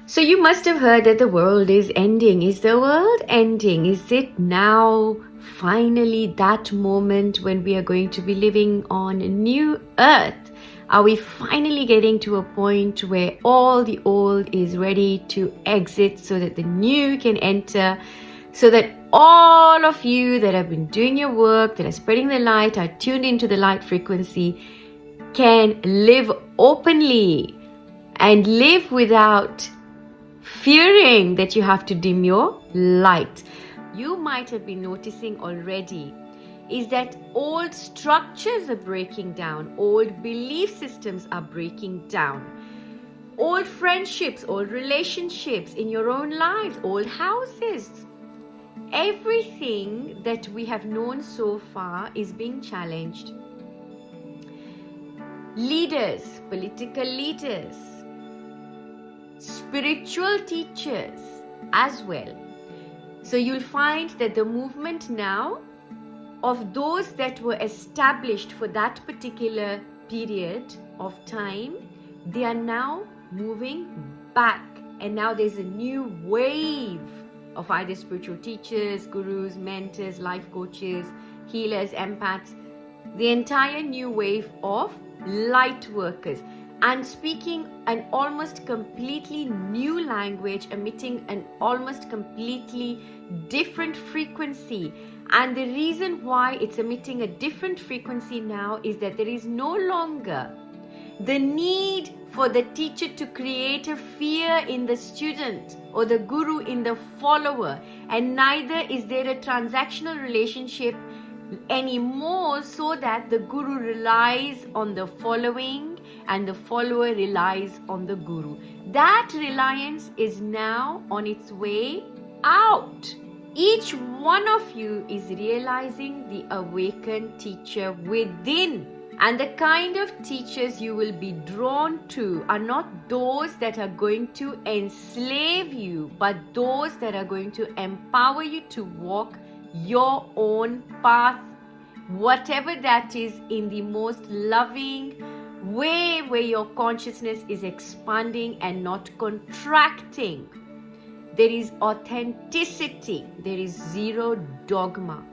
So you must have heard that the world is ending. Is the world ending? Is it now finally that moment when we are going to be living on a new earth? Are we finally getting to a point where all the old is ready to exit so that the new can enter, so that all of you that have been doing your work, that are spreading the light, are tuned into the light frequency, can live openly and live without fearing that you have to dim your light? You might have been noticing already is that old structures are breaking down, old belief systems are breaking down, old friendships, old relationships in your own lives, old houses. Everything that we have known so far is being challenged. Leaders, political leaders, spiritual teachers as well. So you'll find that the movement now of those that were established for that particular period of time, they are now moving back, and now there's a new wave of either spiritual teachers, gurus, mentors, life coaches, healers, empaths, the entire new wave of light workers, and speaking an almost completely new language, emitting an almost completely different frequency. And the reason why it's emitting a different frequency now is that there is no longer the need for the teacher to create a fear in the student or the guru in the follower, and neither is there a transactional relationship anymore, so that the guru relies on the following and the follower relies on the guru. That reliance is now on its way out. Each one of you is realizing the awakened teacher within. And the kind of teachers you will be drawn to are not those that are going to enslave you, but those that are going to empower you to walk your own path, whatever that is, in the most loving way, where your consciousness is expanding and not contracting. There is authenticity, there is zero dogma,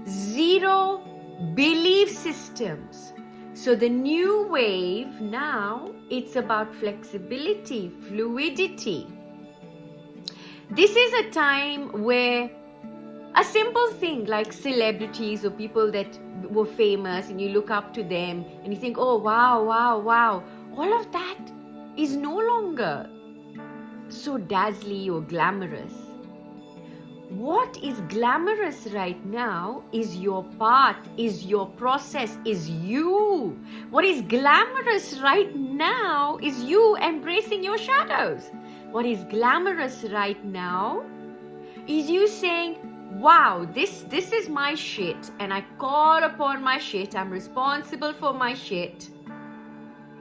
zero belief systems. So the new wave now, it's about flexibility, fluidity. This is a time where a simple thing like celebrities or people that were famous and you look up to them and you think, oh, wow, all of that is no longer so dazzling or glamorous. What is glamorous right now is your path, is your process, is you. What is glamorous right now is you embracing your shadows. What is glamorous right now is you saying, wow, this is my shit, and I call upon my shit, I'm responsible for my shit,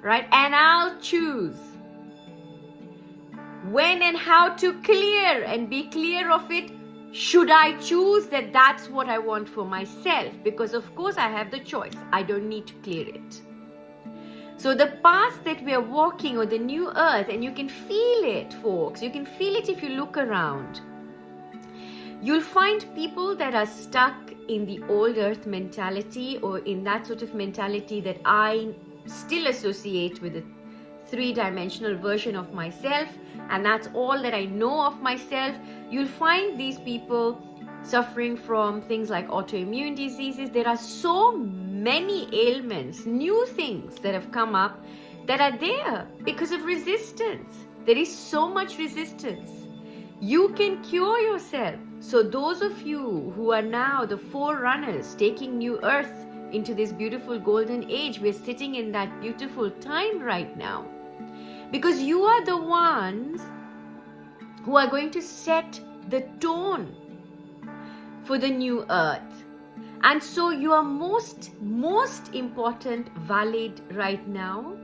right? And I'll choose when and how to clear and be clear of it. Should I choose that that's what I want for myself? Because of course I have the choice. I don't need to clear it. So the path that we are walking, or the new earth, and you can feel it, folks. You can feel it if you look around. You'll find people that are stuck in the old earth mentality, or in that sort of mentality that I still associate with the three-dimensional version of myself, and that's all that I know of myself. You'll find these people suffering from things like autoimmune diseases. There are so many ailments, new things that have come up that are there because of resistance. There is so much resistance. You can cure yourself. So those of you who are now the forerunners taking new earth into this beautiful golden age, we're sitting in that beautiful time right now, because you are the ones who are going to set the tone for the new earth. And so you are most important, valid right now,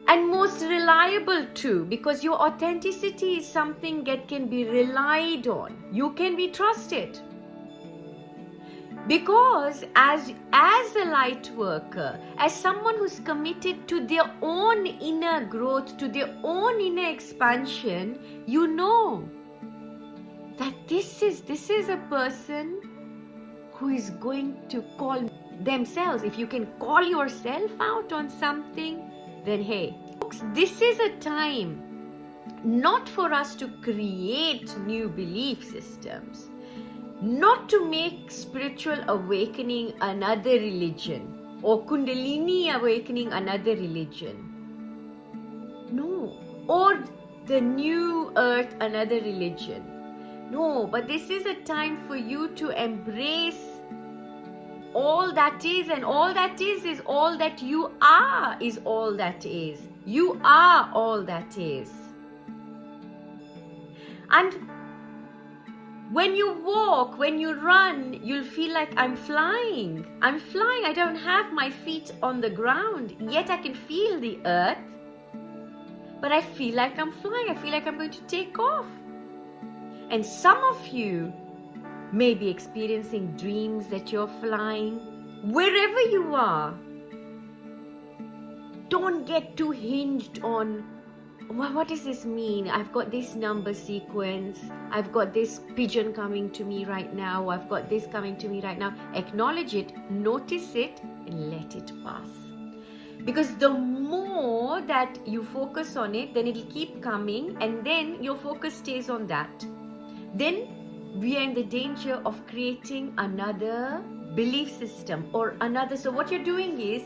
and most reliable too, because your authenticity is something that can be relied on. You can be trusted. Because as a light worker, as someone who's committed to their own inner growth, to their own inner expansion, you know that this is a person who is going to call themselves. If you can call yourself out on something, then hey, folks, this is a time not for us to create new belief systems, not to make spiritual awakening another religion or Kundalini awakening another religion. No. Or the new earth another religion. No, but this is a time for you to embrace all that is, and all that is all that you are, is all that is. You are all that is. And when you walk, when you run, you'll feel like I'm flying. I'm flying. I don't have my feet on the ground, yet I can feel the earth. But I feel like I'm flying. I feel like I'm going to take off. And some of you may be experiencing dreams that you're flying. Wherever you are, don't get too hinged on, well, what does this mean? I've got this number sequence. I've got this pigeon coming to me right now. I've got this coming to me right now. Acknowledge it, notice it, and let it pass. Because the more that you focus on it, then it'll keep coming, and then your focus stays on that. Then we are in the danger of creating another belief system or another. So what you're doing is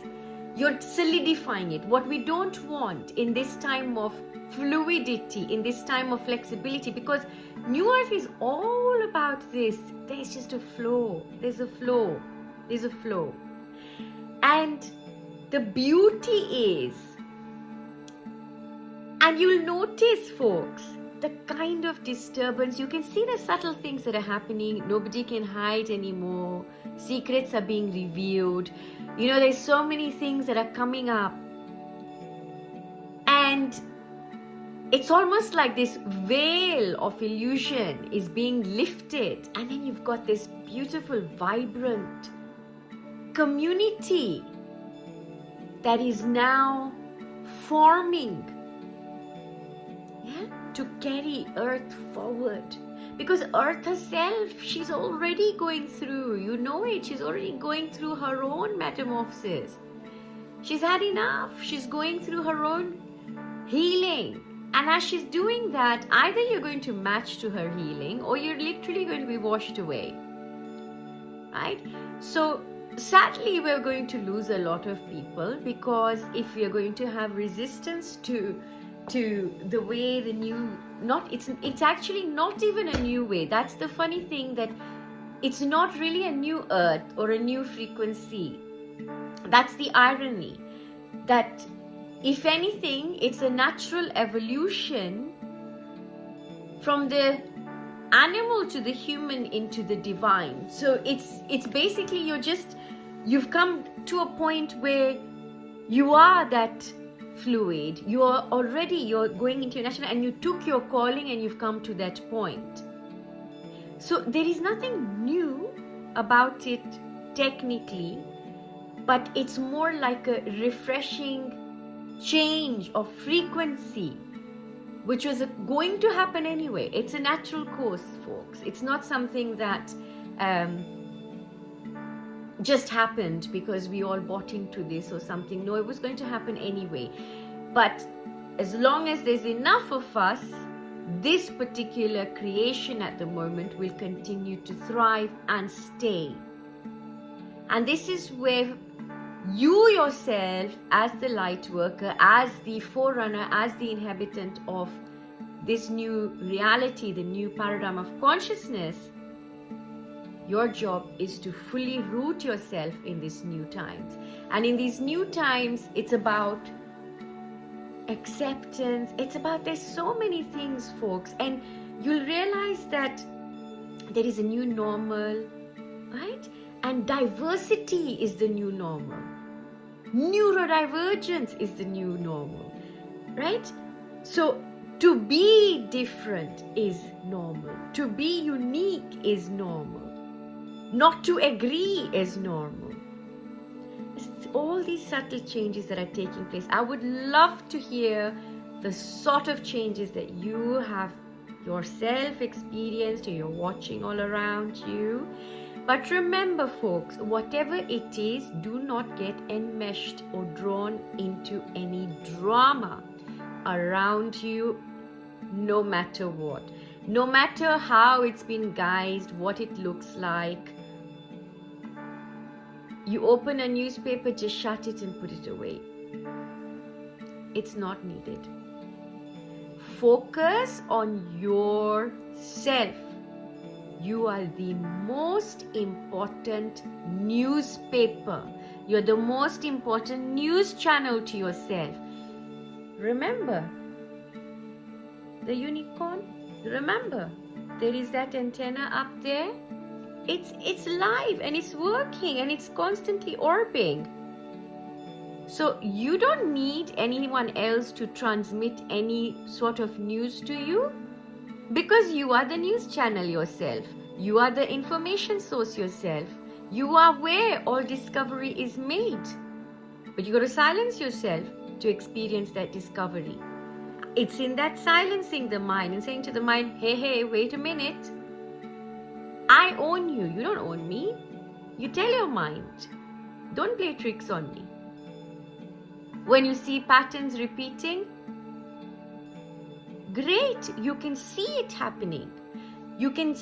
you're solidifying it. What we don't want in this time of fluidity, in this time of flexibility, because New Earth is all about this. There's just a flow. There's a flow. There's a flow. And the beauty is, and you'll notice, folks, the kind of disturbance, you can see the subtle things that are happening. Nobody can hide anymore. Secrets are being revealed. You know, there's so many things that are coming up. And it's almost like this veil of illusion is being lifted. And then you've got this beautiful, vibrant community that is now forming, to carry Earth forward. Because Earth herself, she's already going through, you know it, she's already going through her own metamorphosis. She's had enough. She's going through her own healing. And as she's doing that, either you're going to match to her healing or you're literally going to be washed away. Right? So sadly, we're going to lose a lot of people, because if we are going to have resistance to the way the new, it's actually not even a new way. That's the funny thing, that it's not really a new earth or a new frequency. That's the irony, that if anything, it's a natural evolution from the animal to the human into the divine. So it's basically you've come to a point where you are that fluid. You're going into your national, and you took your calling and you've come to that point. So there is nothing new about it technically, but it's more like a refreshing change of frequency, which was going to happen anyway. It's a natural course, folks. It's not something that just happened because we all bought into this or something. No, it was going to happen anyway. But as long as there's enough of us, this particular creation at the moment will continue to thrive and stay. And this is where you yourself, as the light worker, as the forerunner, as the inhabitant of this new reality, the new paradigm of consciousness, your job is to fully root yourself in these new times. And in these new times, it's about acceptance. It's about, there's so many things, folks. And you'll realize that there is a new normal, right? And diversity is the new normal. Neurodivergence is the new normal, right? So to be different is normal. To be unique is normal. Not to agree is normal. It's all these subtle changes that are taking place. I would love to hear the sort of changes that you have yourself experienced or you're watching all around you. But remember, folks, whatever it is, do not get enmeshed or drawn into any drama around you, no matter what. No matter how it's been guised, what it looks like. You open a newspaper, just shut it and put it away. It's not needed. Focus on yourself. You are the most important newspaper. You're the most important news channel to yourself. Remember the unicorn? Remember, there is that antenna up there. It's live and it's working and it's constantly orbiting. So you don't need anyone else to transmit any sort of news to you, because you are the news channel yourself. You are the information source yourself. You are where all discovery is made. But you got to silence yourself to experience that discovery. It's in that silencing the mind and saying to the mind, hey, wait a minute. I own you. You don't own me. You tell your mind, don't play tricks on me. When you see patterns repeating, great, you can see it happening. You can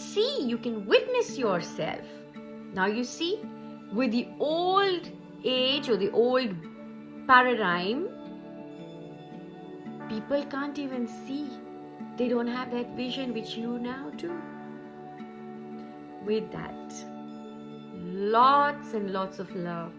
witness yourself. Now you see, with the old age or the old paradigm, people can't even see. They don't have that vision which you now do. With that, lots and lots of love.